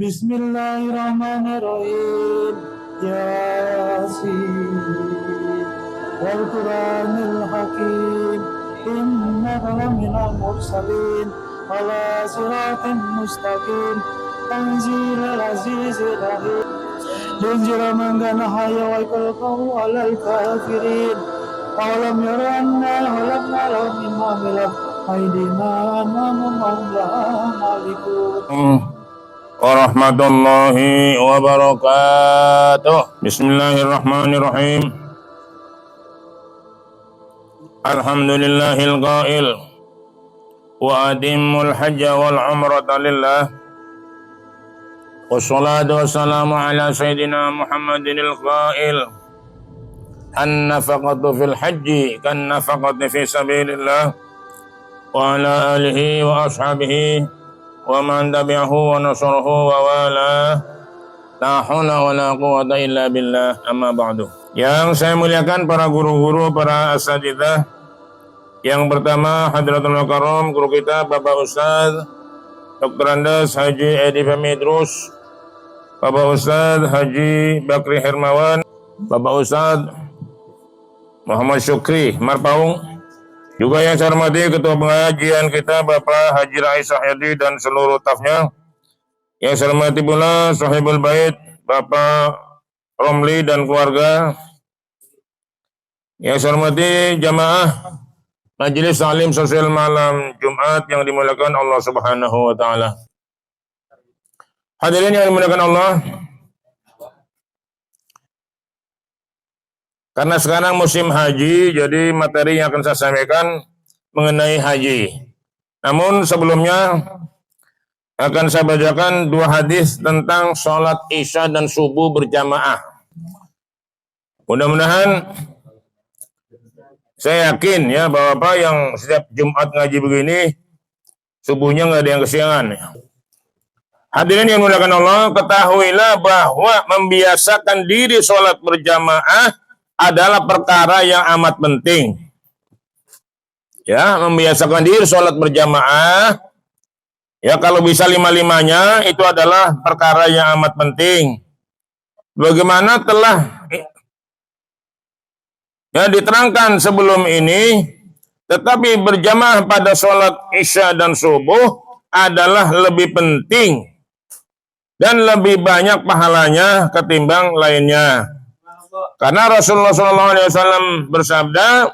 Bismillahirrahmanirrahim. Yasin wal Qur'anil Hakim. Innaka laminal mursalin ala siratin mustaqim. Tanzilal azizir rahim. Linjira man kana hayya wa yaqulu alal kafirin. Awalam yara anna khalaqna lahum mimma amilat aydina annahum laha malikun. Warahmatullahi wabarakatuh. Bismillahirrahmanirrahim. Alhamdulillahil qail wa adimmul hajja wal umrata lillah. Wassalatu wassalamu ala sayyidina Muhammadinil qail an-nafaqatu fil hajji kan nafaqati fi sabilillah wa ala alihi wa ashabihi wa man tabi'ahu wa nasarahu wa wala la haula wa la quwwata illa billah, amma ba'du. Yang saya muliakan para guru-guru, para asatidzah. Yang pertama Hadratul Karam guru kita Bapak Ustaz Dr. Andes Haji Edi Famidrus, Bapak Ustaz Haji Bakri Hermawan, Bapak Ustaz Muhammad Syukri Marpaung. Juga yang saya hormati Ketua Pengajian kita Bapak Haji Rais Sahyadi dan seluruh stafnya. Yang saya hormati pula Sahibul Bait Bapak Romli dan keluarga. Yang saya hormati jamaah Majelis Salim Sosial Malam Jumat yang dimuliakan Allah Subhanahu wa taala. Hadirin yang dimuliakan Allah. Karena sekarang musim haji, jadi materi yang akan saya sampaikan mengenai haji. Namun sebelumnya akan saya bacakan dua hadis tentang sholat isya dan subuh berjamaah. Mudah-mudahan saya yakin ya bahwa apa yang setiap Jumat ngaji begini subuhnya nggak ada yang kesiangan. Hadirin yang dimuliakan Allah, ketahuilah bahwa membiasakan diri sholat berjamaah adalah perkara yang amat penting. Ya, membiasakan diri sholat berjamaah. Ya, kalau bisa lima-limanya itu adalah perkara yang amat penting. Bagaimana telah ya diterangkan sebelum ini, tetapi berjamaah pada sholat isya dan subuh adalah lebih penting dan lebih banyak pahalanya ketimbang lainnya. Karena Rasulullah SAW bersabda,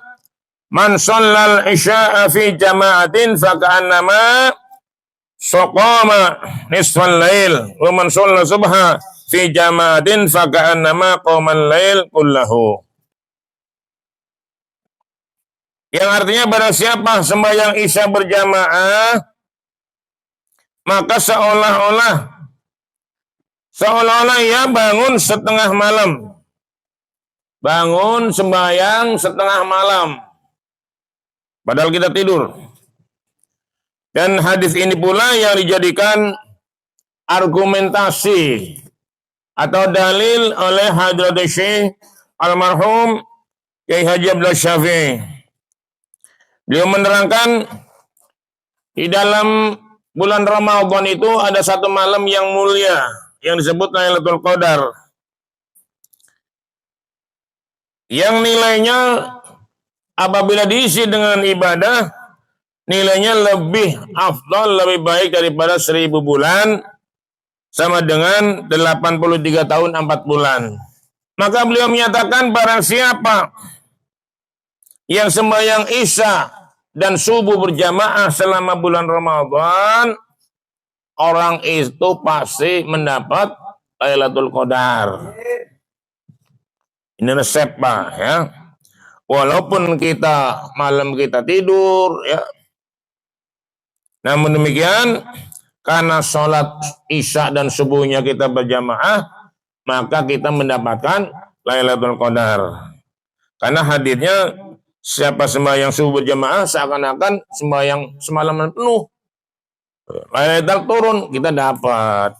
"Man shallal isya'a fi jama'atin faka'annama shaqama nisfal lail, wa man shallal subha fi jama'atin faka'annama qamal lail kullahu." Yang artinya barang siapa sembahyang isya berjamaah, maka seolah-olah ia bangun setengah malam. Bangun sembahyang setengah malam, padahal kita tidur. Dan hadis ini pula yang dijadikan argumentasi atau dalil oleh Hadratus Syekh almarhum Kyai Haji Abdul Syafi'i. Beliau menerangkan di dalam bulan Ramadan itu ada satu malam yang mulia yang disebut Lailatul Qadar, yang nilainya apabila diisi dengan ibadah, nilainya lebih afdal, lebih baik daripada 1000 bulan, sama dengan 83 tahun 4 bulan. Maka beliau menyatakan barang siapa yang sembahyang isya dan subuh berjamaah selama bulan Ramadan, orang itu pasti mendapat Lailatul Qadar. Ini resep Pak ya. Walaupun malam kita tidur ya. Namun demikian karena sholat isya dan subuhnya kita berjamaah, maka kita mendapatkan Lailatul Qadar. Karena hadirnya siapa sembahyang subuh berjamaah seakan-akan sembahyang semalaman penuh. Lailatul turun kita dapat.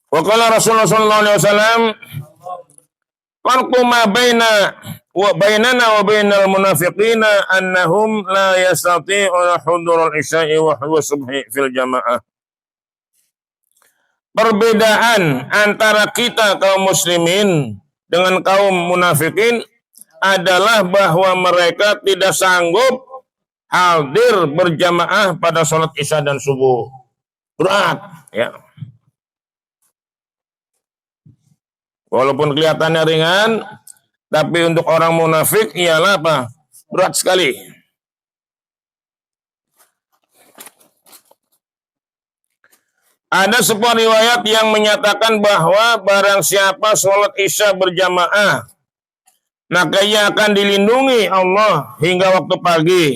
Wa qala Rasulullah sallallahu alaihi wasallam, farqu ma bainana wa bainal munafiqina annahum la yastati'una hudurul isya'i wa subhi fil jamaah. perbedaan antara kita kaum muslimin dengan kaum munafikin adalah bahwa mereka tidak sanggup hadir berjamaah pada sholat isya dan subuh. Berat, ya. Walaupun kelihatannya ringan, tapi untuk orang munafik ialah apa? Berat sekali. Ada sebuah riwayat yang menyatakan bahwa barang siapa sholat isya berjamaah, maka ia akan dilindungi Allah hingga waktu pagi.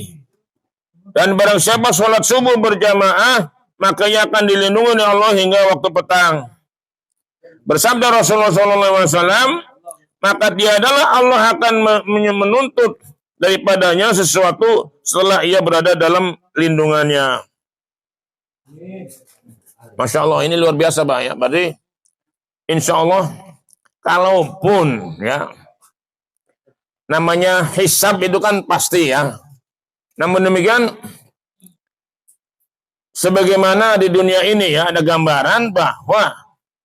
Dan barang siapa sholat subuh berjamaah, maka ia akan dilindungi oleh Allah hingga waktu petang. Bersabda Rasulullah SAW, maka tiadalah Allah akan menuntut daripadanya sesuatu setelah ia berada dalam lindungannya. Masya Allah, ini luar biasa Pak ya. Berarti insya Allah, kalaupun ya namanya hisab itu kan pasti ya. Namun demikian, sebagaimana di dunia ini ya ada gambaran bahwa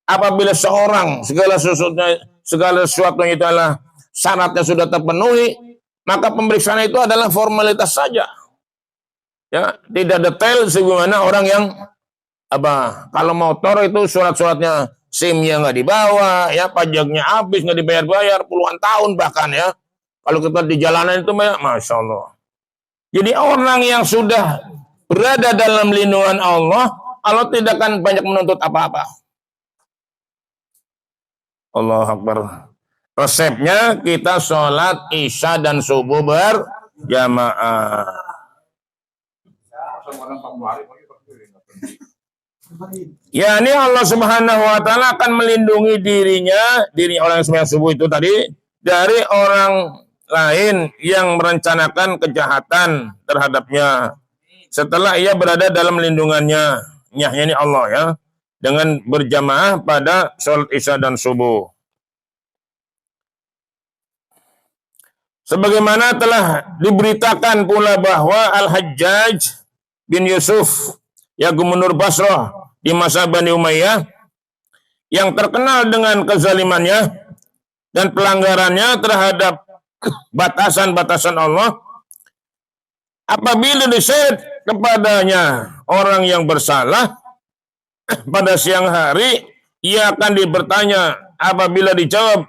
apabila seorang segala sesuatunya itu adalah syaratnya sudah terpenuhi, maka pemeriksaan itu adalah formalitas saja. Ya, tidak detail sebagaimana orang yang kalau motor itu surat-suratnya SIM-nya nggak dibawa, ya pajaknya habis nggak dibayar-bayar puluhan tahun bahkan ya. Kalau kita di jalanan itu, masya Allah. Jadi orang yang sudah berada dalam lindungan Allah, Allah tidak akan banyak menuntut apa-apa. Allah Akbar. Resepnya kita sholat isya dan subuh berjamaah. Ya, ini Allah Subhanahu wa taala akan melindungi diri orang yang sembahyang subuh itu tadi dari orang lain yang merencanakan kejahatan terhadapnya setelah ia berada dalam lindungannya. Nyahnya ini Allah ya, dengan berjamaah pada sholat isya dan subuh. Sebagaimana telah diberitakan pula bahwa Al-Hajjaj bin Yusuf, ya gubernur Basrah di masa Bani Umayyah, yang terkenal dengan kezalimannya dan pelanggarannya terhadap batasan-batasan Allah, apabila diseret kepadanya orang yang bersalah pada siang hari, ia akan bertanya. Apabila dijawab,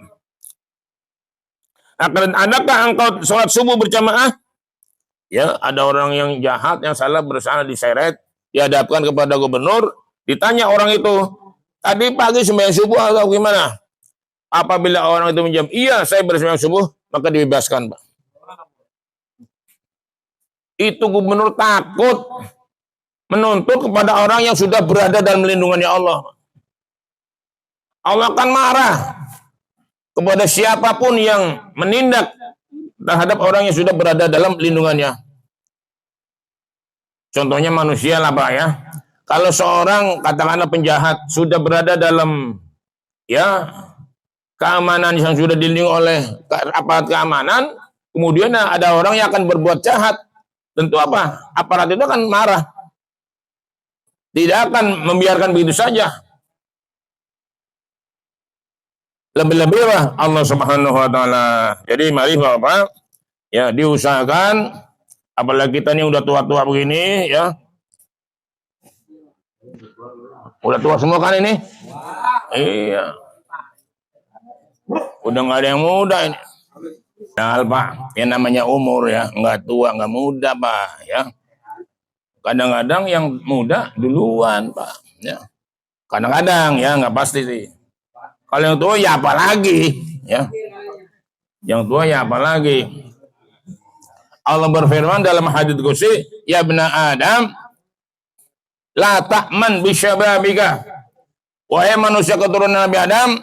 adakah engkau sholat subuh berjamaah? Ya, ada orang yang jahat, yang salah, bersalah, diseret, dihadapkan kepada gubernur, ditanya orang itu, tadi pagi sembahyang subuh atau gimana? Apabila orang itu menjawab, iya saya bersembahyang subuh, maka dibebaskan, Pak. Itu gubernur takut menuntut kepada orang yang sudah berada dalam lindungannya Allah. Allah akan marah kepada siapapun yang menindak terhadap orang yang sudah berada dalam lindungannya. Contohnya manusia lah Pak ya. Kalau seorang katakanlah penjahat sudah berada dalam ya keamanan yang sudah dilindungi oleh aparat keamanan, kemudian ada orang yang akan berbuat jahat, tentu apa? Aparat itu akan marah. Tidak akan membiarkan begitu saja. Lebih-lebih Allah Subhanahu wa taala. Jadi mari Bapak ya diusahakan, apalagi kita ini udah tua-tua begini ya. Udah tua semua kan ini? Iya. Udah nggak ada yang muda ini. Nah, Pak, yang namanya umur ya, nggak tua, nggak muda, Pak, ya. Kadang-kadang yang muda duluan, Pak, ya. Kadang-kadang ya, nggak pasti sih. Kalau yang tua ya apa lagi, ya. Yang tua ya apa lagi. Allah berfirman dalam hadits qudsi, ya bna Adam, la ta'man bisyababika. Wahai manusia keturunan Nabi Adam,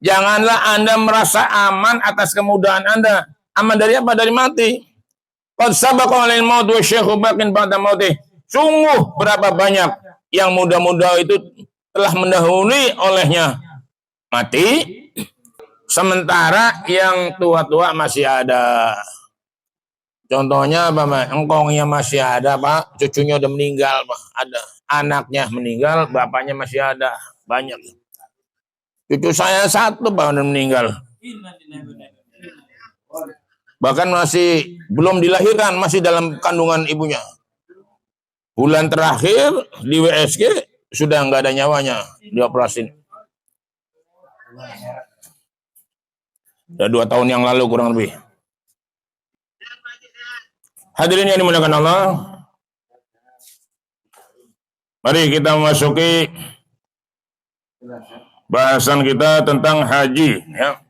janganlah Anda merasa aman atas kemudahan Anda. Aman dari apa? Dari mati. Qad sabaqa alail maut wa syekhu baqin ba'da mautih. Sungguh berapa banyak yang muda-muda itu telah mendahului olehnya mati, sementara yang tua-tua masih ada. Contohnya Bapak, engkongnya masih ada Pak, cucunya udah meninggal Pak, ada. Anaknya meninggal, bapaknya masih ada. banyak. Cucu saya satu bahkan meninggal. Bahkan masih belum dilahirkan, masih dalam kandungan ibunya. Bulan terakhir di WSG sudah nggak ada nyawanya, dioperasin. Udah 2 tahun yang lalu kurang lebih. Hadirin yang dimuliakan Allah, mari kita memasuki bahasan kita tentang haji. Ya.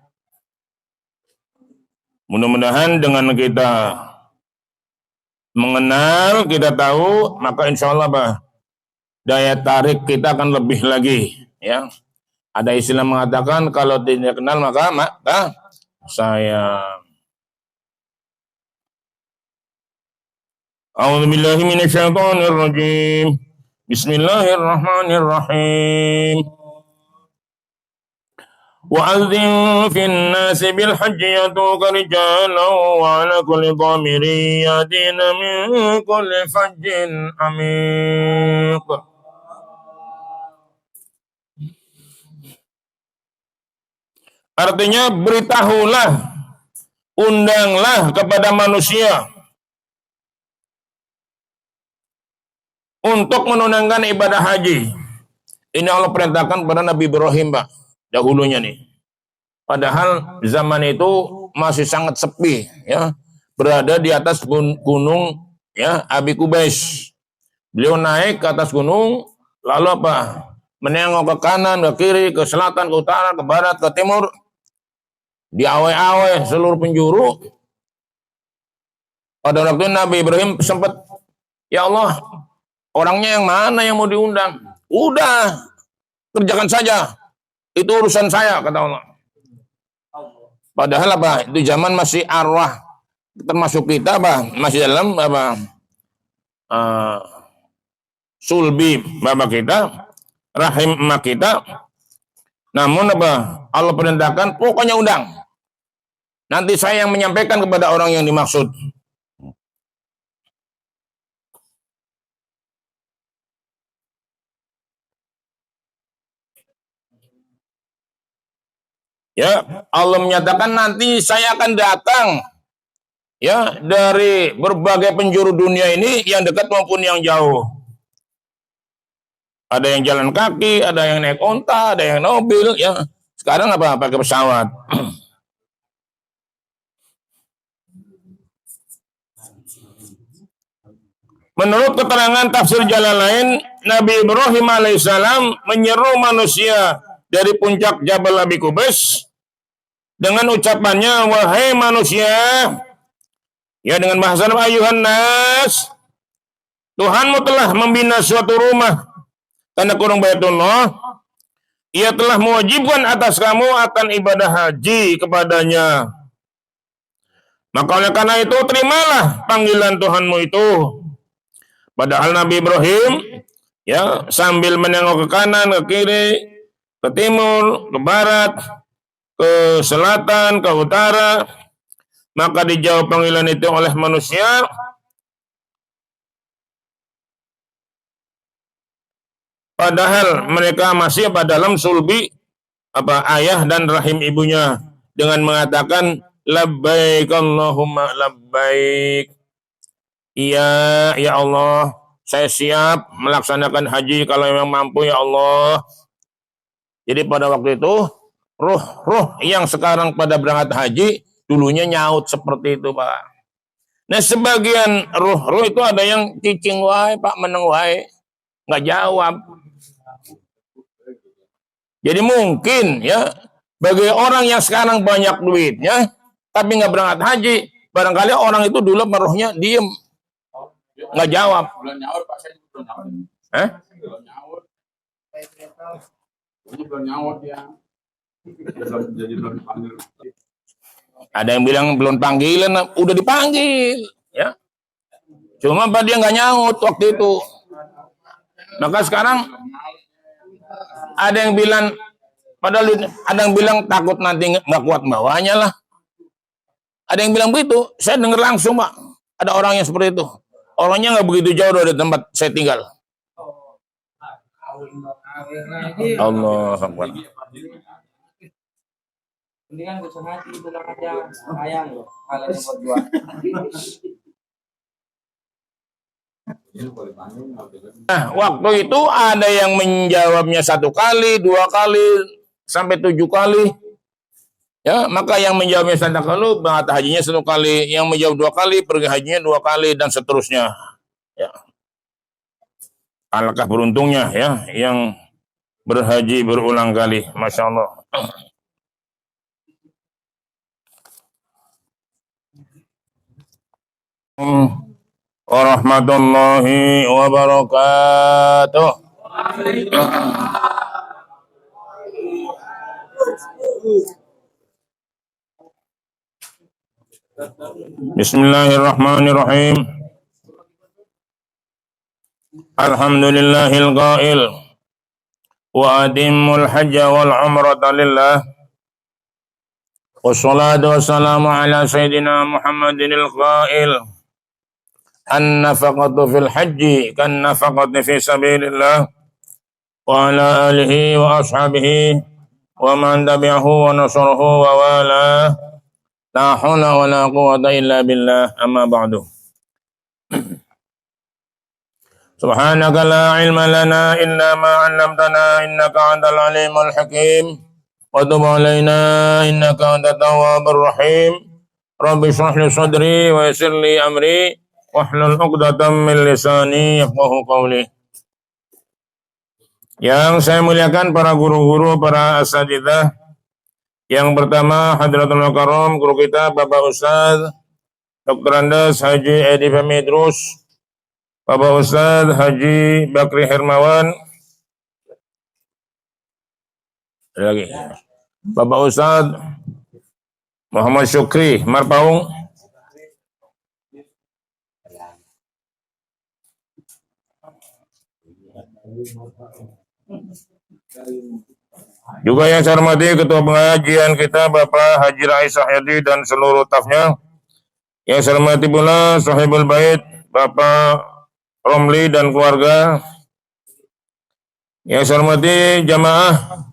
Mudah-mudahan dengan kita mengenal, kita tahu, maka insya Allah daya tarik kita akan lebih lagi. Ya. Ada istilah mengatakan kalau tidak kenal maka sayang. A'udzubillahi minasyaitonirrajim. Bismillahirrahmanirrahim. وأذن في الناس بالحج يأتوك رجالا وعلى كل ضامر يأتين من كل فج عميق. Artinya beritahulah, undanglah kepada manusia untuk menunaikan ibadah haji. Ini Allah perintahkan kepada Nabi Ibrahim, Pak, dahulunya nih. Padahal zaman itu masih sangat sepi, ya. Berada di atas gunung, ya, Abi Kubais. Beliau naik ke atas gunung, lalu apa? Menengok ke kanan, ke kiri, ke selatan, ke utara, ke barat, ke timur. Di awe-awe seluruh penjuru. Pada waktu Nabi Ibrahim sempat, ya Allah, orangnya yang mana yang mau diundang? Udah, kerjakan saja. Itu urusan saya, kata Allah. Padahal apa? Itu zaman masih arwah, termasuk kita apa? Masih dalam apa? Sulbi bapak kita, rahim emak kita. Namun apa? Allah perintahkan, pokoknya undang. Nanti saya yang menyampaikan kepada orang yang dimaksud. Ya, Allah menyatakan nanti saya akan datang, ya, dari berbagai penjuru dunia ini, yang dekat maupun yang jauh. Ada yang jalan kaki, ada yang naik onta, ada yang mobil, ya. Sekarang apa? Pakai pesawat. Menurut keterangan tafsir jalan lain, Nabi Ibrahim alaihissalam menyeru manusia dari puncak Jabal Abi Kubais dengan ucapannya, wahai manusia, ya, dengan bahasa ayuhan nas, Tuhanmu telah membina suatu rumah, tanda kurung Baitullah, ia telah mewajibkan atas kamu akan ibadah haji kepadanya. Maka oleh karena itu terimalah panggilan Tuhanmu itu. Padahal Nabi Ibrahim, ya, sambil menengok ke kanan, ke kiri, ke timur, ke barat, ke selatan, ke utara, maka dijawab panggilan itu oleh manusia. Padahal mereka masih pada dalam sulbi apa ayah dan rahim ibunya, dengan mengatakan labbaik Allahumma labbaik. Iya, ya Allah, saya siap melaksanakan haji kalau memang mampu, ya Allah. Jadi pada waktu itu ruh yang sekarang pada berangkat haji dulunya nyaut seperti itu, Pak. Nah, sebagian ruh itu ada yang cicing wae, Pak, meneng wae, nggak jawab. Jadi mungkin, ya, bagi orang yang sekarang banyak duitnya tapi nggak berangkat haji, barangkali orang itu dulu meruhnya diem, nggak jawab. Ada yang bilang belum panggilan, udah dipanggil, ya. Cuma apa dia nggak nyaut waktu itu. Maka sekarang ada yang bilang, padahal ada yang bilang takut nanti nggak kuat bawahnya lah. Ada yang bilang begitu, saya dengar langsung, Pak. Ada orang yang seperti itu. Orangnya nggak begitu jauh dari tempat saya tinggal. Allah Akbar. Ini kan kosong hati bilang aja sayang loh kalau berdua. Nah, waktu itu ada yang menjawabnya 1 kali, 2 kali, sampai 7 kali. Ya, maka yang menjawabnya 1 kali, berangkat hajinya 1 kali. Yang menjawab 2 kali, pergi hajinya 2 kali, dan seterusnya. Ya. Alangkah beruntungnya ya, yang berhaji berulang kali. Masya Allah. Warahmatullahi wabarakatuh. Bismillahirrahmanirrahim. Alhamdulillahil qail wa atimmul hajja wal umrata lillah. Wassalatu wassalamu ala sayyidina Muhammadinil qail an-nafaqatu fil hajji kan nafaqati fi sabilillah wa ala alihi wa ashabihi wa man tabi'ahu wa nasarahu wa wala la haula wa la quwwata illa billah amma ba'du. Subhanaka la ilma lana illa ma 'allamtana innaka antal alimul hakim wa tub alaina innaka antat tawwabur rahim. Rabbi shrah li sadri wa yassir li amri wahlul 'uqdatam min lisani yafqahu qawli. Yang saya muliakan para guru-guru, para asatidzah. Yang pertama Hadratul Karam, guru kita Bapak Ustaz Dr. Andes Haji Edi Famidrus, Bapak Ustaz Haji Bakri Hermawan, lagi Bapak Ustaz Muhammad Syukri Marpaung, juga yang saya hormati Ketua Pengajian kita Bapak Haji Rais Sahyadi dan seluruh stafnya. Yang saya hormati pula Sahibul Bait Bapak Romli dan keluarga. Yang saya hormati jamaah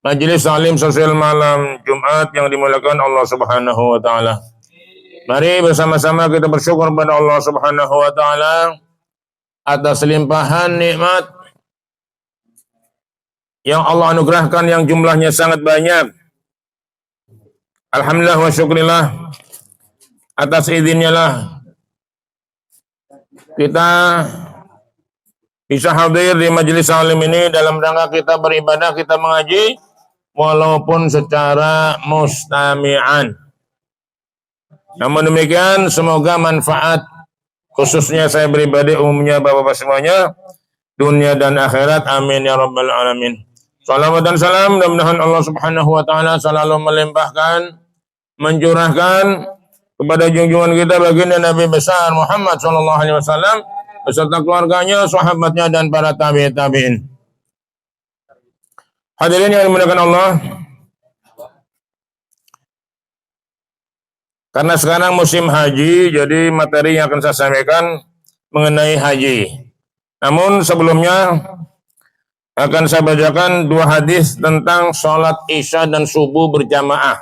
Majelis Salim Sosial Malam Jumat yang dimuliakan Allah Subhanahu wa taala. Mari bersama-sama kita bersyukur kepada Allah Subhanahu wa taala atas limpahan nikmat yang Allah anugerahkan yang jumlahnya sangat banyak. Alhamdulillah wa syukrillah, atas izinnya lah kita bisa hadir di majelis salim ini dalam rangka kita beribadah, kita mengaji walaupun secara mustami'an. Namun demikian semoga manfaat, khususnya saya pribadi, umumnya Bapak-Bapak semuanya, dunia dan akhirat, amin ya rabbal alamin. Salawat dan salam mudah-mudahan Allah Subhanahu wa taala selalu melimpahkan, mencurahkan kepada junjungan kita baginda Nabi besar Muhammad sallallahu alaihi wasallam beserta keluarganya, sahabatnya dan para tabi'in. Hadirin yang dimuliakan Allah, karena sekarang musim haji, jadi materi yang akan saya sampaikan mengenai haji. Namun sebelumnya akan saya bacakan 2 hadis tentang sholat isya dan subuh berjamaah.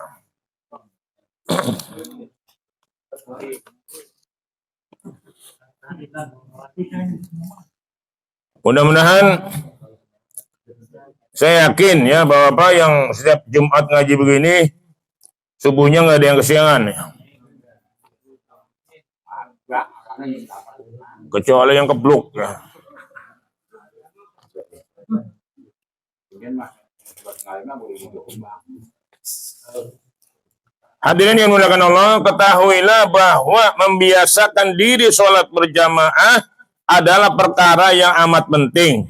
Mudah-mudahan, saya yakin ya Bapak-Bapak yang setiap Jumat ngaji begini, subuhnya nggak ada yang kesiangan. Kecuali yang kebluk ya. Hadirin yang dimuliakan Allah, ketahuilah bahwa membiasakan diri sholat berjamaah adalah perkara yang amat penting.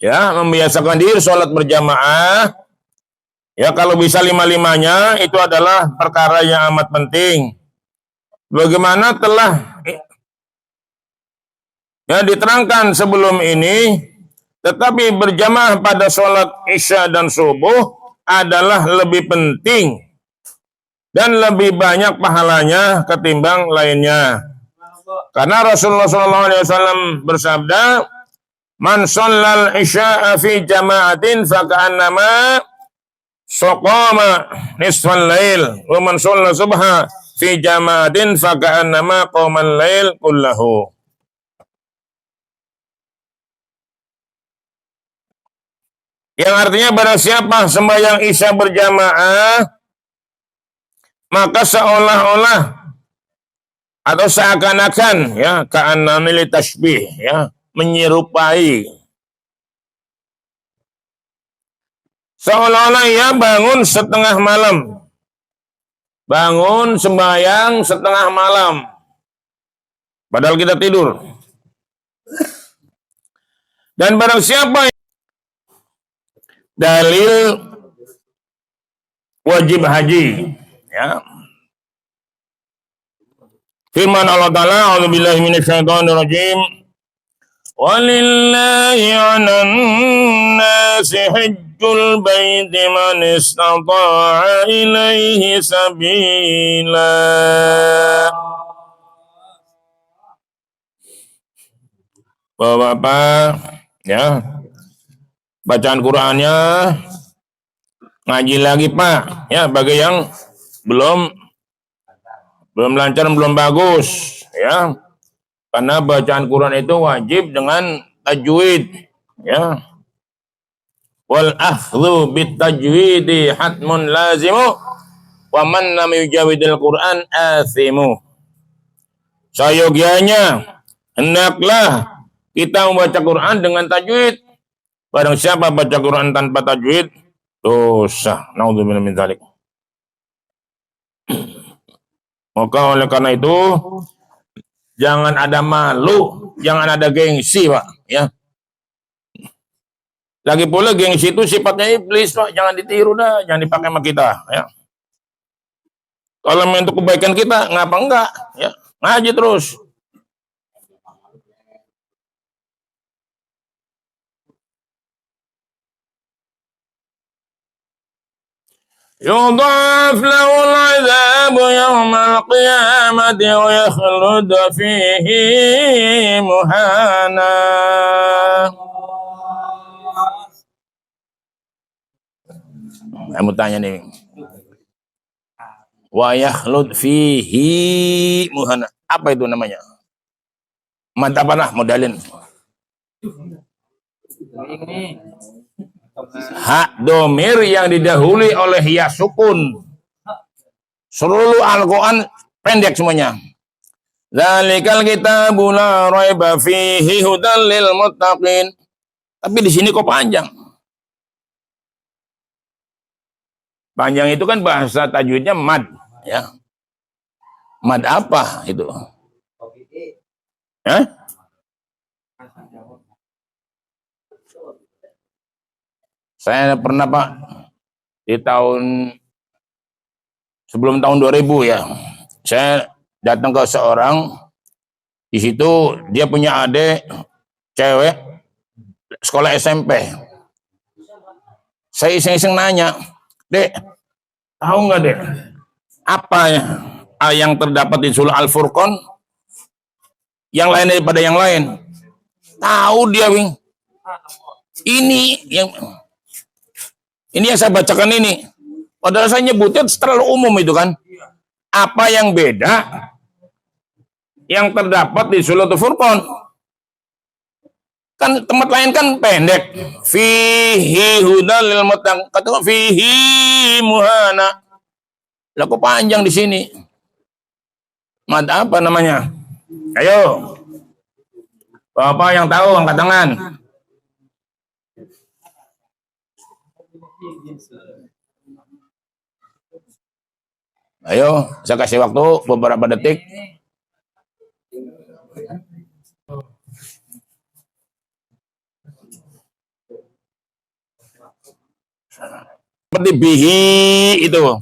Ya, membiasakan diri sholat berjamaah, ya kalau bisa 5-5-nya, itu adalah perkara yang amat penting. Bagaimana telah ya diterangkan sebelum ini, tetapi berjamaah pada sholat isya dan subuh adalah lebih penting dan lebih banyak pahalanya ketimbang lainnya. Karena Rasulullah SAW bersabda, Man shallal isya'a fi jama'atin faka'annama saqama nisfal lail wa man shallal subha fi jama'atin faka'annama qamal lail kullahu. Yang artinya barang siapa sembahyang isya berjamaah, maka seolah-olah atau seakan-akan ya ka'annamil tasbih ya menyerupai, seolah-olah ia bangun setengah malam, bangun sembahyang setengah malam padahal kita tidur. Dan barang siapa dalil wajib haji ya, firman Allah Ta'ala, a'udzubillahi minasyaitonir rajim, walillahi 'alan nasi hajjul baiti man istata'a ilaihi sabila. Bapak-bapak ya, bacaan Qur'annya ngaji lagi Pak ya, bagi yang belum lancar, belum bagus ya, karena bacaan Quran itu wajib dengan tajwid ya. Wal akhdhu bit tajwidi hatmun lazimu wa man lam yujawidil Quran athimu. Sayogianya hendaklah kita membaca Quran dengan tajwid. Barang siapa baca Quran tanpa tajwid, dosa. Naudzubillah min dzalik. Maka oleh karena itu jangan ada malu, jangan ada gengsi Pak ya. Lagi pula gengsi itu sifatnya iblis Pak, jangan ditiru dah, jangan dipakai sama kita ya. Kalau untuk kebaikan kita ngapa enggak ya, ngaji terus. يضاعف له العذاب يوم القيامة ويخلد فيه مهانا. Saya mau tanya nih, wa yakhlud fihi muhana, apa itu namanya? Mad apa lah modalin? Hak domir yang didahului oleh ya sukun. Seluruh Al-Quran pendek semuanya. Dzalikal kitabu la raiba fihi hudal lil muttaqin. Tapi di sini kok panjang? Panjang itu kan bahasa tajwidnya mad ya. Mad apa itu? Hah? Saya pernah Pak di tahun sebelum tahun 2000 ya. Saya datang ke seorang, di situ dia punya adik cewek sekolah SMP. Saya iseng-iseng nanya, "Dek, tahu nggak Dek, apa ya yang terdapat di surah Al-Furqan yang lain daripada yang lain?" Tahu dia, Wing. Ini yang saya bacakan ini. Padahal saya nyebutnya terlalu umum itu kan. Apa yang beda yang terdapat di surah Al-Furqan? Kan tempat lain kan pendek. Fihi hudal lil muttaqin. Kata fihi muhana. Lah kok panjang di sini? Mad apa namanya? Ayo. Bapak yang tahu angkat tangan. Ayo, saya kasih waktu beberapa detik. Seperti bihi itu.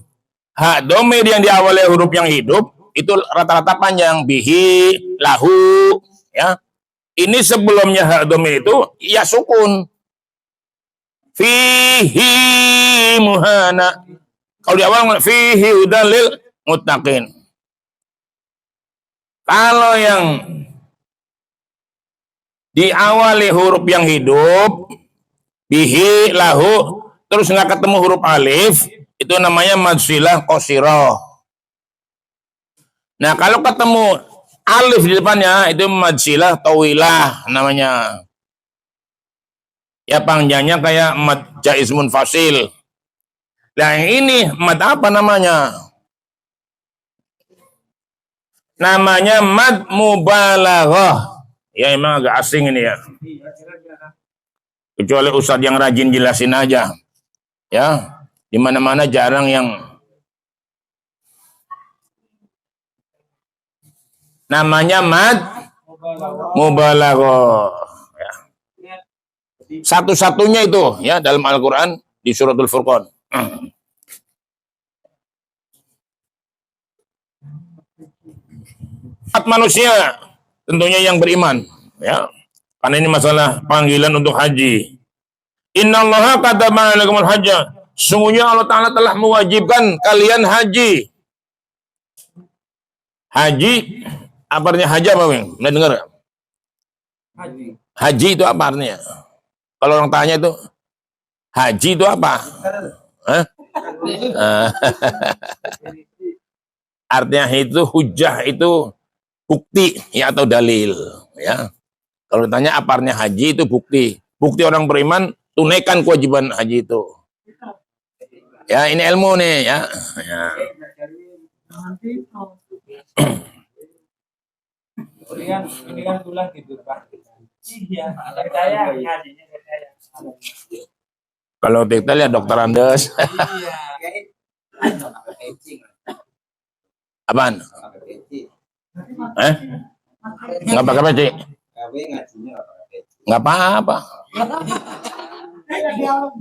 Hak domir yang diawali huruf yang hidup itu rata-rata panjang. Bihi, lahu, ya. Ini sebelumnya hak domir itu ya sukun. Fihi muhana. Kalau di awal fihi udalil muttaqin. Kalau yang diawali huruf yang hidup, bihi, lahu, terus nggak ketemu huruf alif, itu namanya mad silah qasirah. Nah, kalau ketemu alif di depannya, itu mad silah tawilah namanya. Ya, panjangnya kayak mad jaiz munfasil. Nah, yang ini mad apa namanya? Namanya mad mubalaghah. Ya, emang agak asing ini ya. Kecuali ustadz yang rajin jelasin aja. Ya, di mana-mana jarang yang namanya mad mubalaghah. Ya. Satu-satunya itu ya dalam Al-Qur'an di Suratul Furqan. Manusia tentunya yang beriman ya. Karena ini masalah panggilan untuk haji. Innallaha kataba 'alaikumul hajja. Sungguhnya Allah Ta'ala telah mewajibkan kalian haji. Haji, apa artinya haji apa, Bang? Pernah dengar? Haji. Haji itu apa artinya? Kalau orang tanya itu, haji itu apa? Hah? Artinya itu hujah, itu bukti ya atau dalil ya. Kalau ditanya apa artinya haji, itu bukti. Bukti orang beriman tunaikan kewajiban haji itu. Ya, ini ilmu nih ya. Ya. Ini kan tulang gitu, Pak. Iya, saya ngajinya saya. Kalau detail ya dokter Andes. Iya. Apaan? Nggak pakai peci? Nggak apa-apa.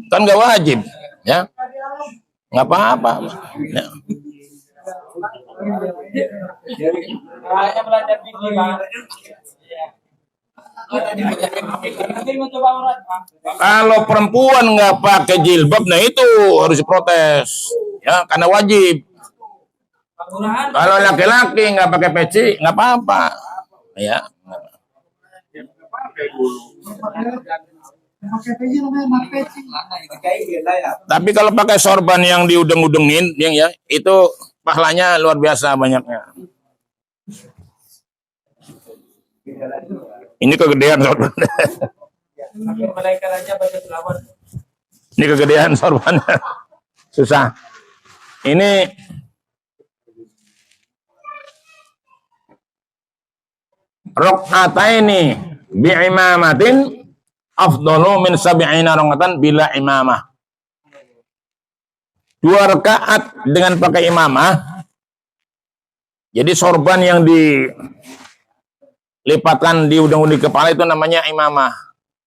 Kan nggak wajib, ya. Nggak apa-apa. Ya. Kayaknya belajar fikih, Bang. Kalau perempuan nggak pakai jilbab, nah itu harus diprotes, ya, karena wajib. Kalau laki-laki nggak pakai peci, nggak apa-apa, ya. Tapi kalau pakai sorban yang diudeng-udengin, yang ya, itu pahalanya luar biasa banyaknya. Ini kegedean sorban. Ini kegedean sorbannya. Susah. Ini rakaataini bi'imamatin afdalu min sab'ina raka'atan bila imamah. 2 rakaat dengan pakai imamah. Jadi sorban yang dilipatkan di ujung-ujung kepala itu namanya imamah.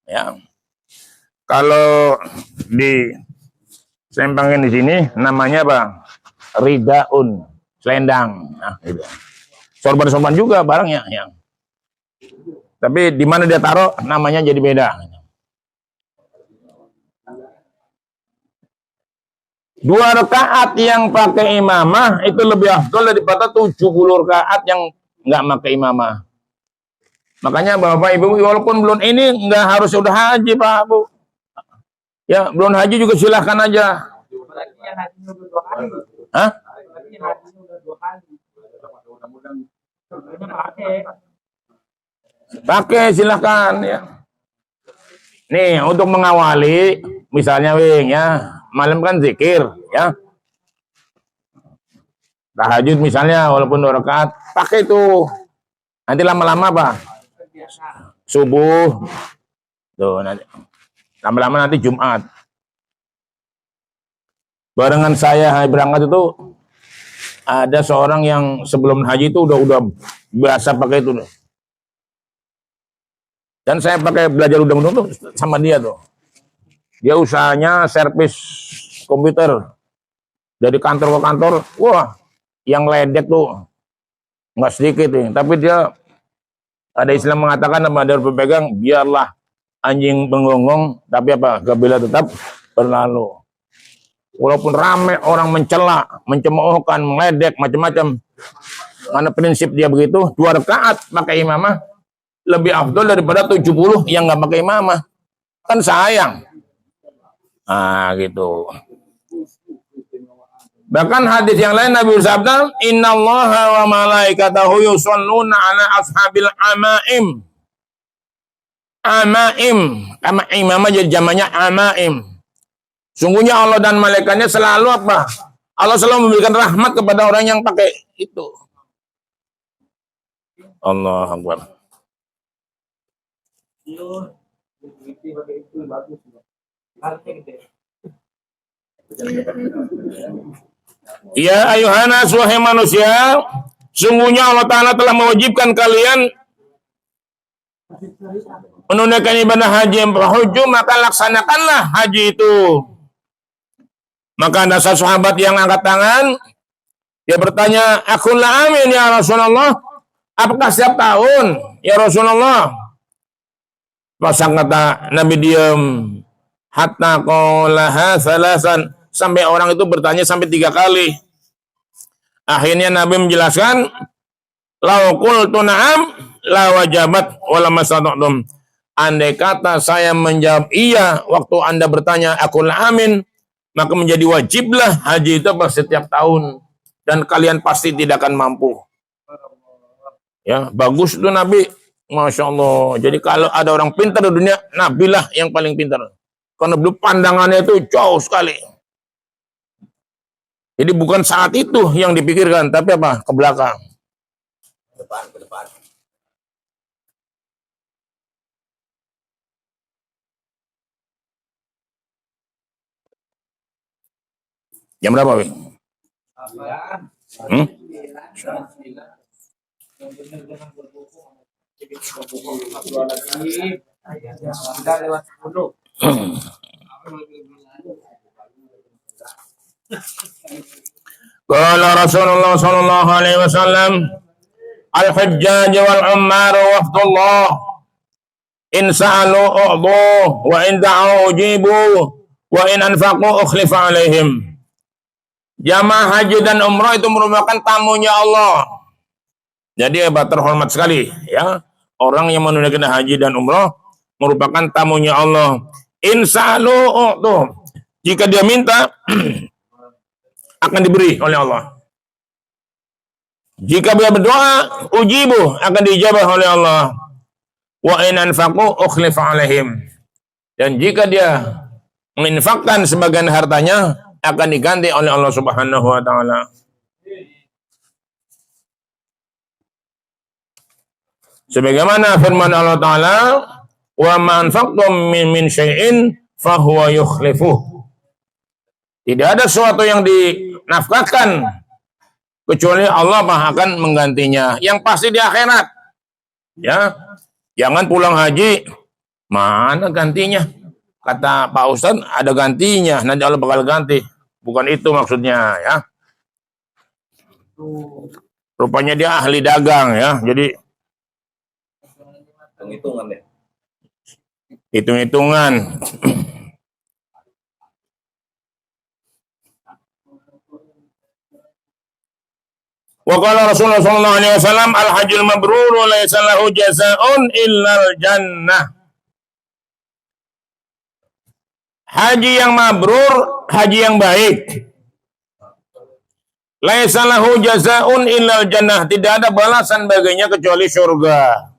Ya. Kalau di sempangin di sini namanya apa? Ridaun, selendang. Nah, gitu. Sorban-sorban juga barangnya. Ya. Tapi di mana dia taruh namanya jadi beda. 2 rakaat yang pakai imamah itu lebih afdal daripada 70 rakaat yang nggak pakai imamah. Makanya Bapak Ibu, walaupun belum ini nggak harus udah haji Pak Bu. Ya, belum haji juga silahkan aja. Hah? Pakai silahkan ya. Nih untuk mengawali, misalnya Wing ya, malam kan zikir ya. Tahajud misalnya walaupun 2 rakaat, pakai itu. Nanti lama-lama apa? Subuh. Tuh nanti. Lama-lama nanti Jumat. Barengan saya berangkat itu ada seorang yang sebelum haji itu udah biasa pakai itu. Dan saya pakai belajar undang-undang tuh sama dia tuh. Dia usahanya servis komputer. Dari kantor ke kantor, wah, yang ledek tuh nggak sedikit nih. Tapi dia ada istilah mengatakan sama dari pemegang, biarlah anjing menggonggong, tapi apa? Gabila tetap berlalu. Walaupun ramai orang mencela, mencemoohkan, meledek, macam-macam. Karena prinsip dia begitu, 2 rakaat pakai imamah, lebih afdol daripada 70 yang nggak pakai imamah. Kan sayang. Nah, gitu. Bahkan hadis yang lain Nabi bersabda, "Innallaha wa malaikatahu yusholluna ala ashabil amaim." Amaim, imamah jadi jamannya amaim. Sungguhnya Allah dan malaikatnya selalu apa? Allah selalu memberikan rahmat kepada orang yang pakai itu. Allah Akbar. Ya ayuhana wahai manusia, sungguhnya Allah Ta'ala telah mewajibkan kalian menunaikan ibadah haji yang berhujung, maka laksanakanlah haji itu. Maka ada sahabat yang angkat tangan, dia bertanya, "Akulah amin ya Rasulullah, apakah setiap tahun ya Rasulullah?" Pasang kata Nabi diam, hatta qolaha salasan, sampai orang itu bertanya sampai 3 kali. Akhirnya Nabi menjelaskan, "Lau qultu na'am la wajabat wala mastata'tum." Andai kata saya menjawab iya waktu Anda bertanya akulah amin, maka menjadi wajiblah haji itu setiap tahun dan kalian pasti tidak akan mampu. Ya, bagus itu Nabi. Masya Allah. Jadi kalau ada orang pintar di dunia, Nabi lah yang paling pintar. Karena beliau pandangannya itu jauh sekali. Jadi bukan saat itu yang dipikirkan, tapi apa? Ke belakang. Ke depan. Jam berapa, Wi? Qala Rasulullah sallallahu alaihi wasallam, al-hujjaj wal ummar wafdullah in sa'alu u'dhu wa in da'u ujibu wa in anfaqu ukhlifa alaihim. Jamaah haji dan umrah itu merupakan tamunya Allah. Jadi terhormat sekali ya. Orang yang menunaikan haji dan umrah merupakan tamunya Allah. Insa'alu u'dhu. Jika dia minta akan diberi oleh Allah. Jika dia berdoa, ujibu, akan dijabah oleh Allah. Wa in anfaqu ukhlifa alaihim. Dan jika dia menginfakkan sebagian hartanya, akan diganti oleh Allah Subhanahu wa taala. Sebagaimana firman Allah Ta'ala, wa ma anfaqtum min syai'in fahuwa yukhlifuh. Tidak ada sesuatu yang dinafkahkan kecuali Allah akan menggantinya. Yang pasti di akhirat. Ya, jangan pulang haji, mana gantinya? Kata Pak Ustaz, ada gantinya, nanti Allah bakal ganti. Bukan itu maksudnya ya. Rupanya dia ahli dagang ya, jadi hitung-hitungan deh. Hitung-hitungan. Wa qala Rasulullah sallallahu alaihi wasallam, al-hajjul mabrur laisa lahu jazaa'un illal jannah. Haji yang mabrur, haji yang baik. Laisa lahu jazaa'un illal jannah, tidak ada balasan baginya kecuali surga.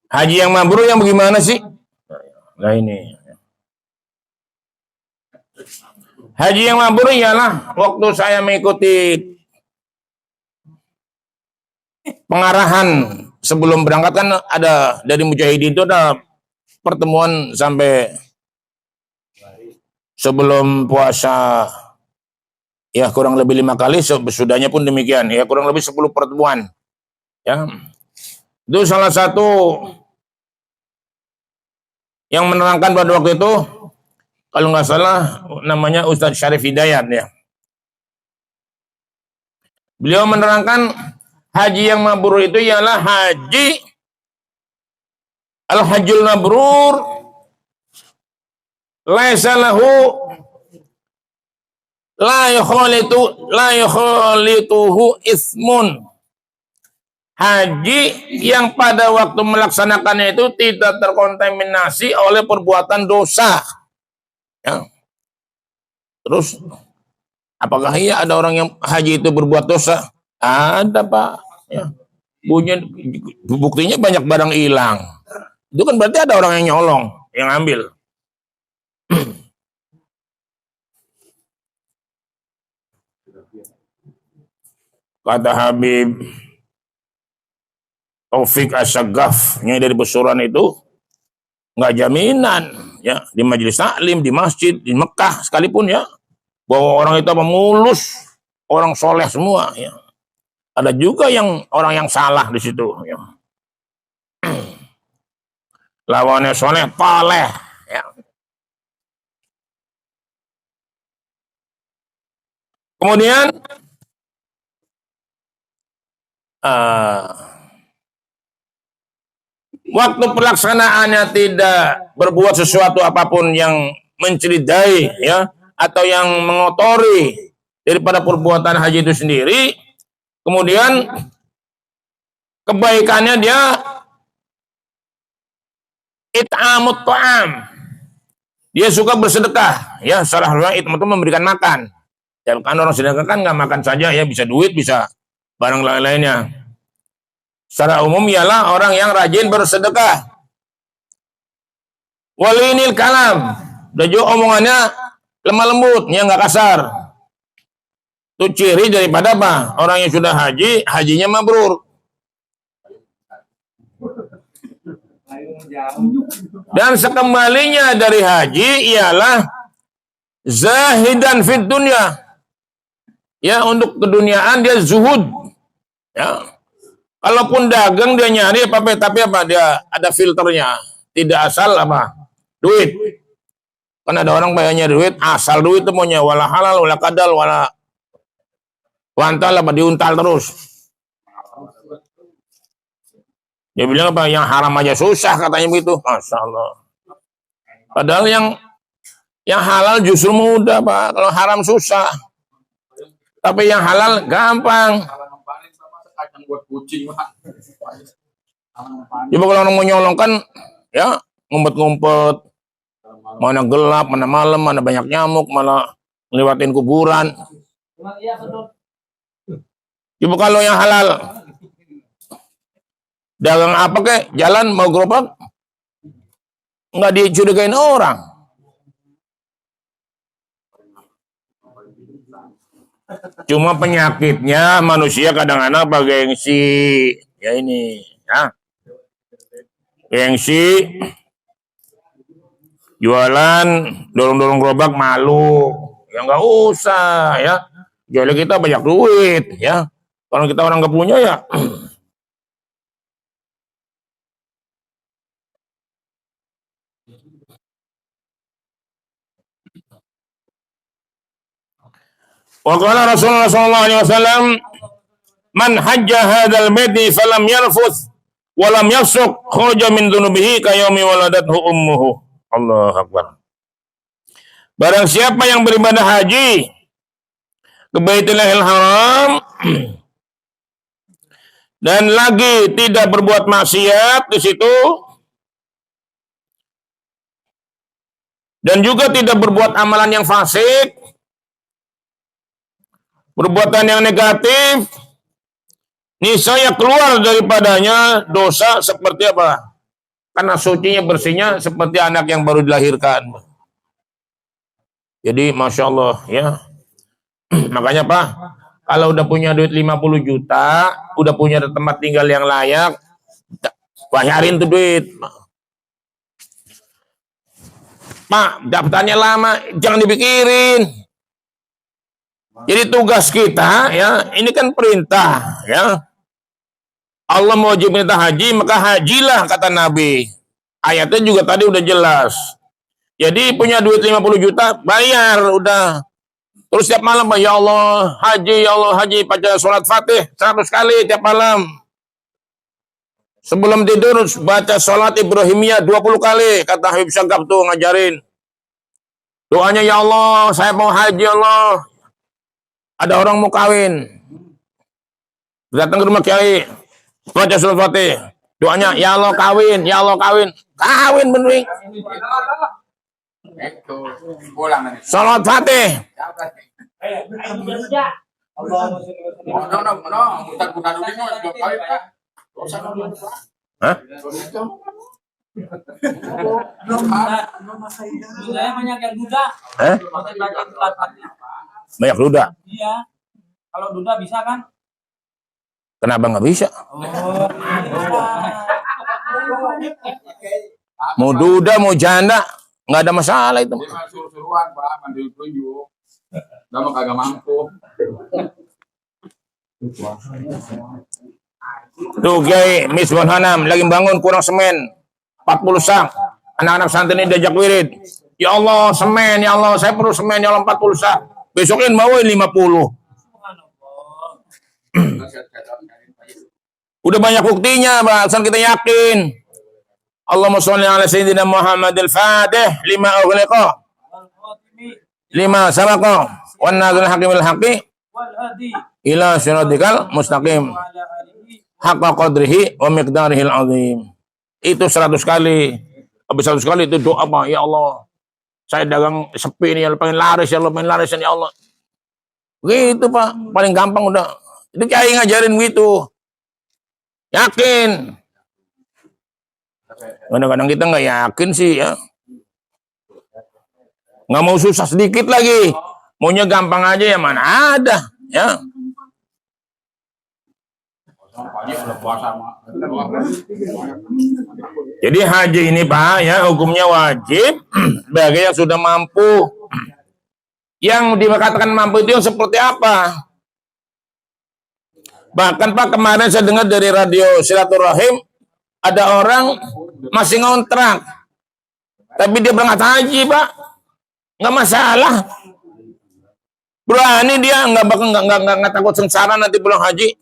Haji yang mabrur yang bagaimana sih? Nah ini. Haji yang mabrur ialah waktu saya mengikuti pengarahan sebelum berangkat kan ada dari Mujahidin itu ada pertemuan sampai sebelum puasa ya kurang lebih 5 kali, sesudahnya pun demikian ya kurang lebih 10 pertemuan ya. Itu salah satu yang menerangkan pada waktu itu kalau nggak salah namanya Ustadz Syarif Hidayat ya. Beliau menerangkan haji yang mabrur itu ialah haji al-hajjul mabrur laisa lahu la yukhalituhu ismun. Haji yang pada waktu melaksanakannya itu tidak terkontaminasi oleh perbuatan dosa. Ya. Terus, apakah iya ada orang yang haji itu berbuat dosa? Ada, Pak. Ya. Buktinya banyak barang hilang. Itu kan berarti ada orang yang nyolong, yang ambil. Kata Habib Taufik As-Saggaf dari Besuran itu nggak jaminan ya di majelis taklim, di masjid, di Mekah sekalipun ya bahwa orang itu mulus, orang soleh semua ya. Ada juga yang orang yang salah di situ ya. Lawannya soleh, paleh ya. Kemudian waktu pelaksanaannya tidak berbuat sesuatu apapun yang mencederai ya atau yang mengotori daripada perbuatan haji itu sendiri, kemudian kebaikannya dia it'amut ta'am, dia suka bersedekah ya. Salah satunya itu memberikan makan ya, kan orang sedekah kan nggak makan saja ya, bisa duit, bisa barang lain-lainnya. Secara umum ialah orang yang rajin bersedekah. Walinil kalam, dan juga omongannya lemah lembut, ya nggak kasar. Itu ciri daripada apa? Orang yang sudah haji, hajinya mabrur. Dan sekembalinya dari haji ialah zahidan fid dunya. Ya, untuk keduniaan dia zuhud. Ya. Kalaupun dagang dia nyari apa, tapi apa, dia ada filternya, tidak asal apa duit. Kan ada orang bayarnya duit, asal duit itu maunya wala halal, wala kadal, wala wantal, apa diuntal terus. Dia bilang apa, yang haram aja susah katanya begitu. Masya Allah. Padahal yang halal justru mudah, Pak. Kalau haram susah. Tapi yang halal gampang. Buat kucing, coba kalau orang mau nyolong kan ya ngumpet-ngumpet, mana gelap, mana malam, mana banyak nyamuk, mana ngelewatin kuburan. Coba kalau yang halal, dagang apa kek, jalan mau gerobak nggak dicurigain orang. Cuma penyakitnya manusia kadang-kadang pakai gengsi. Ya ini, ya. Gengsi. Jualan, dorong-dorong gerobak malu. Ya nggak usah, ya. Jualan kita banyak duit, ya. Kalau kita orang nggak punya, ya. Wa qala Rasulullah sallallahu alaihi wasallam, man hajja hadzal baiti falam yarfuth wa lam yafsuq kharaja min dhunubihi ka yaumi waladathu ummuhu. Allahu akbar. Barang siapa yang beribadah haji ke Baitullahil Haram dan lagi tidak berbuat maksiat di situ dan juga tidak berbuat amalan yang fasik, perbuatan yang negatif, niscaya keluar daripadanya dosa seperti apa? Karena sucinya bersihnya seperti anak yang baru dilahirkan. Jadi Masya Allah ya. Makanya Pak, kalau udah punya duit 50 juta, udah punya tempat tinggal yang layak, bayarin tuh duit. Pak, daftarnya lama, jangan dipikirin. Jadi tugas kita ya, ini kan perintah ya. Allah mau wajib perintah haji, maka hajilah kata Nabi. Ayatnya juga tadi udah jelas. Jadi punya duit 50 juta, bayar udah. Terus tiap malam, ya Allah haji, baca sholat Fatih 100 kali tiap malam. Sebelum tidur baca sholat Ibrahimiyah 20 kali, kata Habib Syagab tuh ngajarin. Doanya, ya Allah, saya mau haji, ya Allah. Ada orang mau kawin. Datang ke rumah kiai. Baca surat Fatih. Doanya, ya Allah kawin, ya Allah kawin. Kawin bener. Salat Fatih. Hah? Saya banyak yang duda. Banyak luda. Iya. Kalau duda bisa kan? Kenapa nggak bisa? Oh. Mau duda, mau janda, nggak ada masalah itu. Dia mah suruh-suruhan, Pak, mandi tunjuk. Gak mah kagak mampu. Tuh Kiai Misbah Hanam lagi bangun kurang semen 40 sak. Anak-anak santri ini diajak wirid. Ya Allah semen, ya Allah saya perlu semen, ya Allah 40 sak. Besokin bawain 50. Udah banyak buktinya, Pak. Asal kita yakin. Allahumma sholli ala sayyidina Muhammadil Fatih lima ughliqa lima sabaqa wan nazil hakimil haqi ila siratikal mustaqim haqqa qadrihi wa miqdarihil azim. Itu 100 kali. Habis 100 kali itu doa, Pak. Ya Allah, saya dagang sepi nih, ya Allah, pengen laris, ya Allah, pengen laris, ya Allah. Gitu, Pak. Paling gampang udah. Itu kiai ngajarin gitu. Yakin. Kadang-kadang kita nggak yakin sih ya. Nggak mau susah sedikit lagi. Maunya gampang aja, ya mana ada. Ya. Jadi haji ini, Pak, ya hukumnya wajib bagi yang sudah mampu. Yang dikatakan mampu itu yang seperti apa? Bahkan Pak, kemarin saya dengar dari radio Silaturahim, ada orang masih ngontrak, tapi dia berangkat haji, Pak, nggak masalah. Berani dia, nggak takut sengsara nanti pulang haji.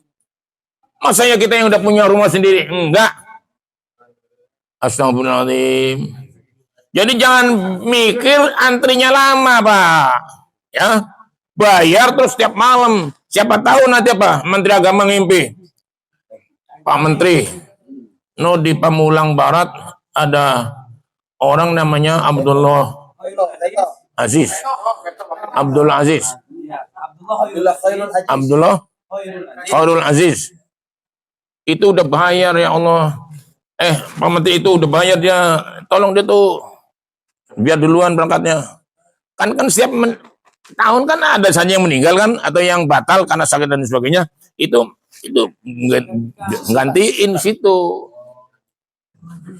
Masanya kita yang udah punya rumah sendiri, enggak. Astagfirullahaladzim. Jadi jangan mikir antrinya lama, Pak. Ya, bayar terus setiap malam. Siapa tahu nanti apa? Menteri Agama ngimpi. Pak Menteri, no di Pamulang Barat ada orang namanya Abdullah Aziz. Abdullah Aziz. Abdullah Khairul Aziz. Itu udah bayar, ya Allah. Pak Menteri itu udah bayar dia. Tolong dia tuh biar duluan berangkatnya. Kan setiap tahun kan ada saja yang meninggal kan, atau yang batal karena sakit dan sebagainya. Itu gantiin situ.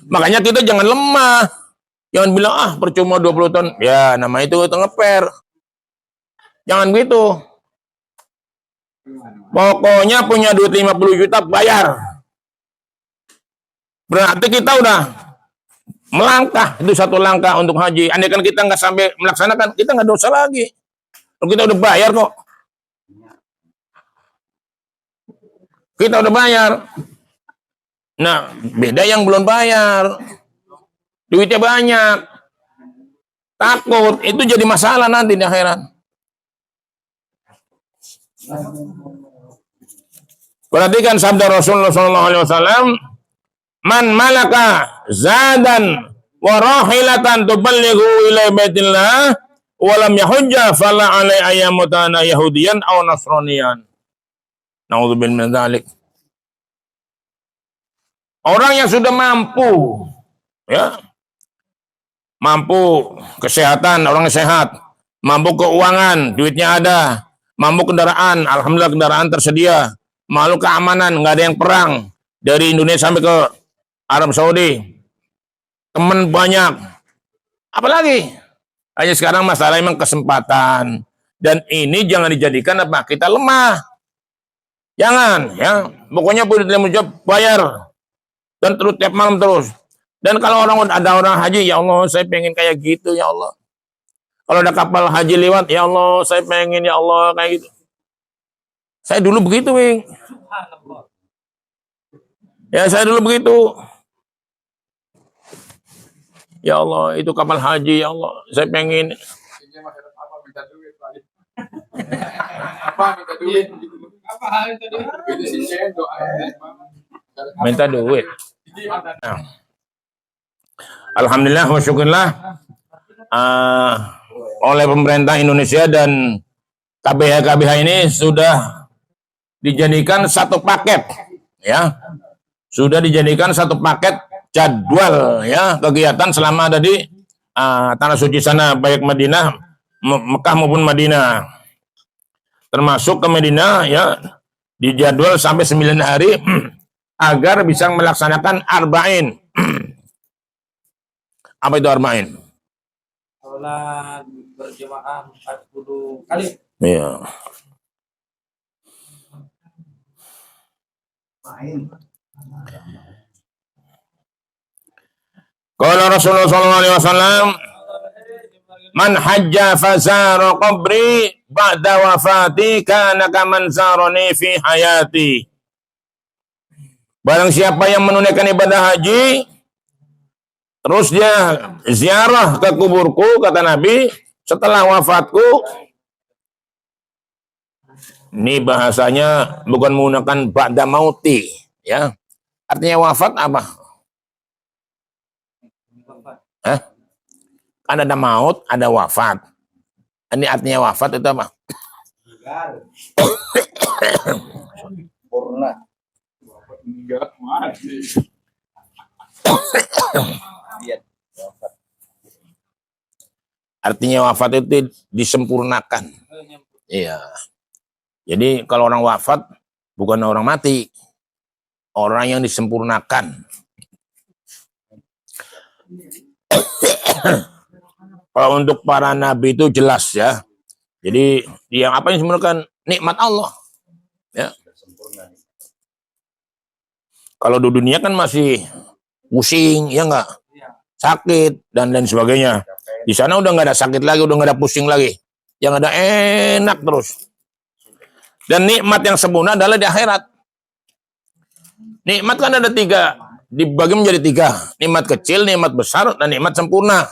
Makanya kita jangan lemah. Jangan bilang percuma 20 tahun. Ya nama itu ngeper. Jangan gitu. Pokoknya punya duit 50 juta bayar. Berarti kita udah melangkah. Itu satu langkah untuk haji. Andai kan kita nggak sampai melaksanakan, kita nggak dosa lagi. Kalau kita udah bayar kok. Kita udah bayar. Nah, beda yang belum bayar. Duitnya banyak. Takut. Itu jadi masalah nanti di akhirat. Perhatikan sabda Rasulullah SAW. Man malaka zadan wa rahilatan tuballighu ila baitillah walam yahujja fala alai ayyamutana yahudiyan aw nasraniyan. Naudzubillah min dzalik. Orang yang sudah mampu, ya, mampu kesehatan, orang yang sehat, mampu keuangan, duitnya ada, mampu kendaraan, alhamdulillah kendaraan tersedia, mampu keamanan, nggak ada yang perang dari Indonesia sampai ke Arab Saudi, teman banyak, apalagi? Hanya sekarang masalah memang kesempatan, dan ini jangan dijadikan apa kita lemah, jangan, ya, pokoknya bayar, dan terus tiap malam terus. Dan kalau ada orang haji, ya Allah saya pengen kayak gitu, ya Allah. Kalau ada kapal haji lewat, ya Allah saya pengen, ya Allah kayak gitu. Saya dulu begitu, Wing. Ya saya dulu begitu. Ya Allah, itu kapal haji, ya Allah. Saya pengen. Dia masyarakat apa minta duit lagi. Apa minta duit gitu. Apa hal minta duit? Itu sih saya doa Minta duit. Nah. Alhamdulillah wa syukurlah oleh pemerintah Indonesia dan KBH ini sudah dijadikan satu paket, ya, sudah dijadikan satu paket jadwal, ya, kegiatan selama ada di tanah suci sana, baik Madinah, Mekah maupun Madinah, termasuk ke Madinah, ya, dijadwal sampai 9 hari agar bisa melaksanakan arba'in. Apa itu arba'in? Sholat berjamaah 40 kali. Iya. Qala Rasulullah sallallahu alaihi wasallam, man hajja fazara qabri ba'da wafati kana kaman zarani fi hayati. Barang siapa yang menunaikan ibadah haji terus dia ziarah ke kuburku, kata Nabi, setelah wafatku. Ini bahasanya bukan menggunakan ba'da mauti, ya. Artinya wafat apa? Hah? Kan ada maut, ada wafat. Ini artinya wafat itu apa? Purna. enggak mati. Artinya wafat itu disempurnakan. Iya. Jadi kalau orang wafat bukan orang mati, orang yang disempurnakan. Kalau untuk para nabi itu jelas, ya. Jadi yang apa yang disempurnakan? Nikmat Allah. Ya. Kalau di dunia kan masih pusing, ya enggak? Sakit dan lain sebagainya. Di sana udah nggak ada sakit lagi, udah nggak ada pusing lagi. Yang ada enak terus. Dan nikmat yang sempurna adalah di akhirat. Nikmat kan ada 3, dibagi menjadi 3. Nikmat kecil, nikmat besar, dan nikmat sempurna.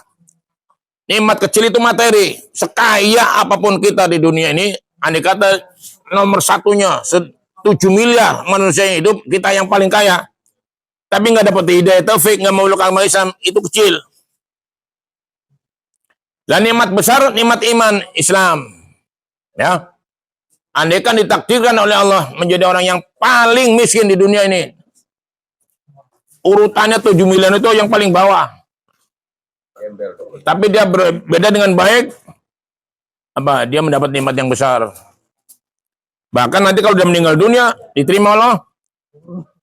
Nikmat kecil itu materi. Sekaya apapun kita di dunia ini, andai kata nomor satunya 7 miliar manusia yang hidup, kita yang paling kaya. Tapi nggak dapat hidayah taufik, nggak mau agama Islam, itu kecil. Dan nikmat besar, nikmat iman Islam. Ya. Andai kan ditakdirkan oleh Allah menjadi orang yang paling miskin di dunia ini, urutannya 7 miliar itu yang paling bawah. Tapi dia berbeda dengan baik, apa? Dia mendapat nikmat yang besar. Bahkan nanti kalau dia meninggal dunia, diterima Allah,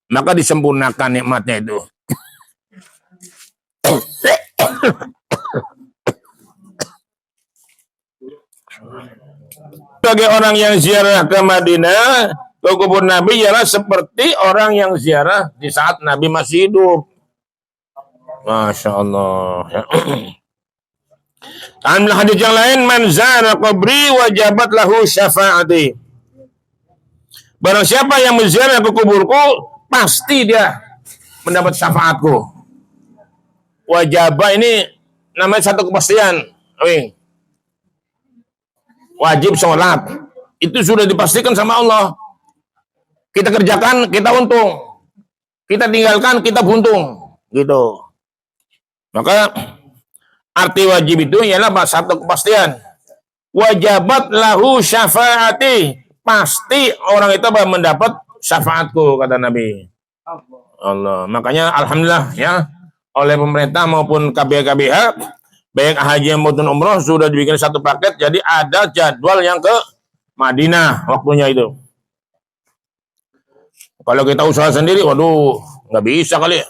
maka disempurnakan nikmatnya itu. Bagi orang yang ziarah ke Madinah, ke kubur Nabi, ialah seperti orang yang ziarah di saat Nabi masih hidup. Masya Allah. Dalam hadis yang lain, man zara qabri wajabat lahu syafaati. Barang siapa yang menziarah ke kuburku, pasti dia mendapat syafaatku. Wajabah ini namanya satu kepastian. Wajib sholat. Itu sudah dipastikan sama Allah. Kita kerjakan, kita untung. Kita tinggalkan, kita buntung. Gitu. Maka arti wajib itu ialah satu kepastian. Wajabat lahu syafaati. Pasti orang itu mendapat syafaatku, kata Nabi. Allah. Makanya alhamdulillah, ya, oleh pemerintah maupun KBH, baik haji maupun umroh sudah dibikin satu paket, jadi ada jadwal yang ke Madinah waktunya itu. Kalau kita usaha sendiri, waduh, nggak bisa kali.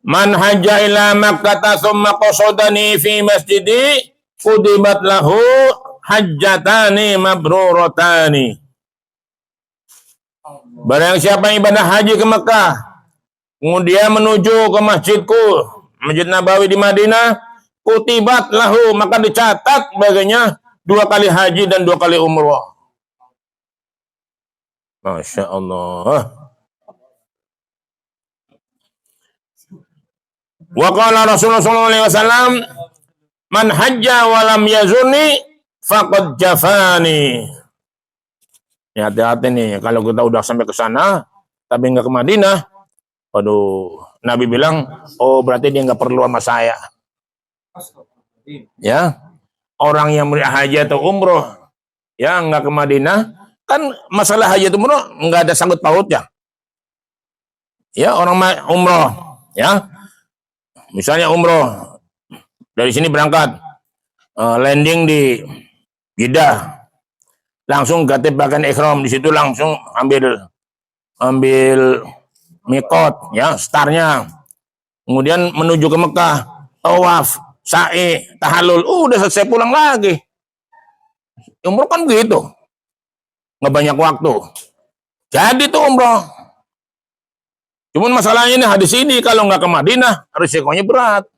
Man hajja ila Makkah tsumma qasadani fi masjidi qudibat lahu hajjatani mabruratani. Barang siapa yang ibadah haji ke Mekah, kemudian menuju ke masjidku, Masjid Nabawi di Madinah, kutibat lahu, maka dicatat baginya 2 kali haji dan 2 kali umroh. Masya Allah. Wa qala Rasulullah sallallahu alaihi wasallam, man hajja wa lam yazurni faqad jafani. Ya, hati-hati nih, kalau kita udah sampai ke sana tapi nggak ke Madinah, waduh, Nabi bilang, oh berarti dia nggak perlu sama saya. Ya, orang yang haji atau umroh, ya nggak ke Madinah, kan masalah haji atau umroh nggak ada sangkut pautnya. Ya, orang umroh, ya, misalnya umroh dari sini berangkat, landing di Jeddah, langsung gatib pakaian ihram, di situ langsung ambil mikot, ya, startnya, kemudian menuju ke Mekah, tawaf, sa'i, tahallul, udah selesai pulang lagi. Umroh kan begitu, nggak banyak waktu. Jadi tuh umroh. Cuman masalahnya ini hadis ini kalau nggak ke Madinah risikonya berat.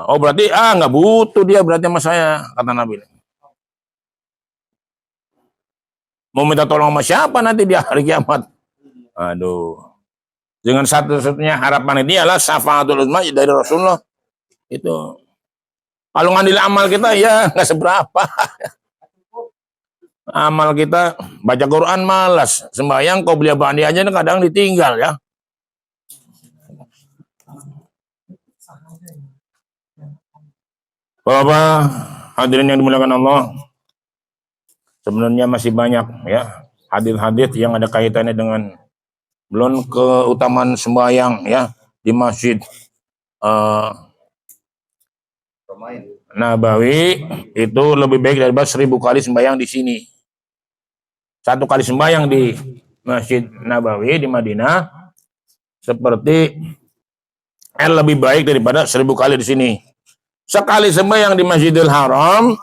Oh berarti nggak butuh dia berarti sama saya, kata Nabi. Mau minta tolong sama siapa nanti di hari kiamat? Aduh. Dengan satu-satunya harapan ini adalah syafaatul uzma dari Rasulullah. Itu. Kalau ngambil amal kita ya nggak seberapa. Amal kita baca Quran malas, sembahyang qobliyah ba'diyah aja kadang ditinggal ya. Bapak hadirin yang dimuliakan Allah, sebenarnya masih banyak ya hadis-hadis yang ada kaitannya dengan belum keutamaan sembahyang ya di Masjid Nabawi itu lebih baik daripada 1000 kali sembahyang di sini. 1 kali sembahyang di Masjid Nabawi di Madinah seperti lebih baik daripada 1000 kali di sini. Sekali sembahyang di Masjidil Haram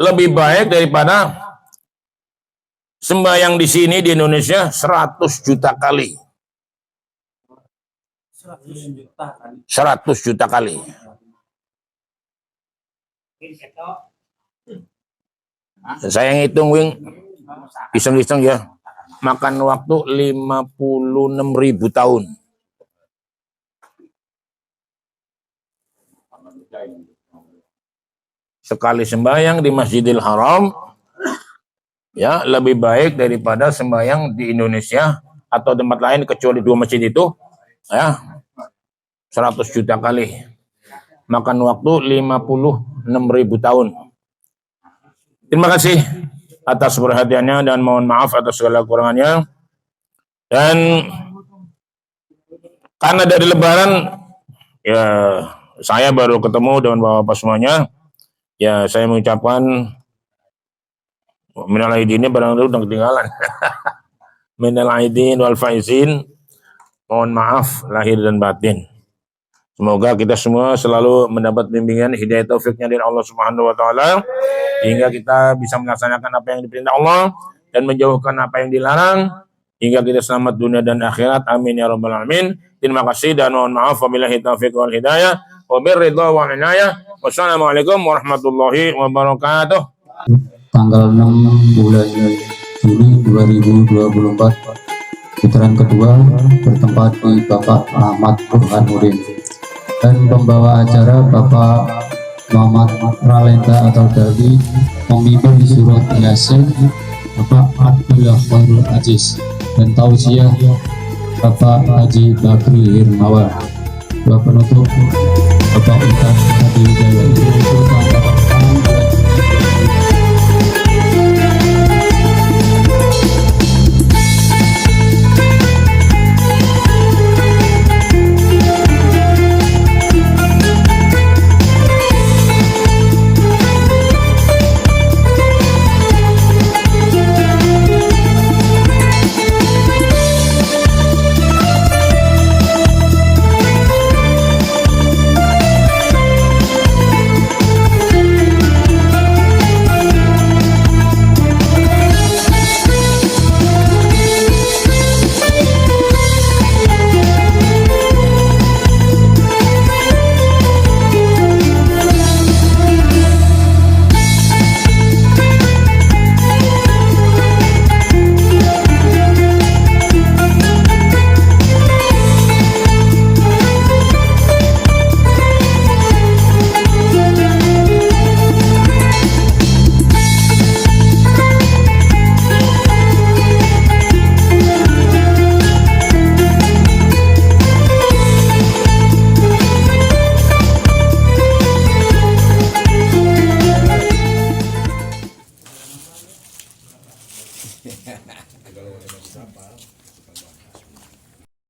lebih baik daripada sembahyang di sini di Indonesia 100 juta kali. 100 juta kali. Saya ngitung, Wing, iseng-iseng ya, makan waktu 56.000 tahun. Sekali sembahyang di Masjidil Haram ya lebih baik daripada sembahyang di Indonesia atau tempat lain kecuali 2 masjid itu ya 100 juta kali. Makan waktu 56.000 tahun. Terima kasih atas perhatiannya dan mohon maaf atas segala kekurangannya. Dan karena dari Lebaran ya saya baru ketemu dengan bapak-bapak semuanya. Ya saya mengucapkan minal aidin barangkali udah ketinggalan. Minal aidin wal faizin. Mohon maaf lahir dan batin. Semoga kita semua selalu mendapat bimbingan hidayah taufiknya dari Allah Subhanahu wa taala hingga kita bisa melaksanakan apa yang diperintah Allah dan menjauhkan apa yang dilarang hingga kita selamat dunia dan akhirat. Amin ya rabbal alamin. Terima kasih dan mohon maaf wabillahi taufiq wal hidayah wa birridha wa inayah. Wassalamualaikum warahmatullahi wabarakatuh. Tanggal 6 bulan Juni 2024, putaran kedua bertempat di Bapak Ahmad Burhanuddin dan pembawa acara Bapak Muhammad Ralenta atau Dali, pemimpin surat Yasin Bapak Abdullah Khairul Aziz, dan tausiah Bapak Haji Bakri Hirmawan. Dua penutup Bapak Ustaz Hadi Hidayat.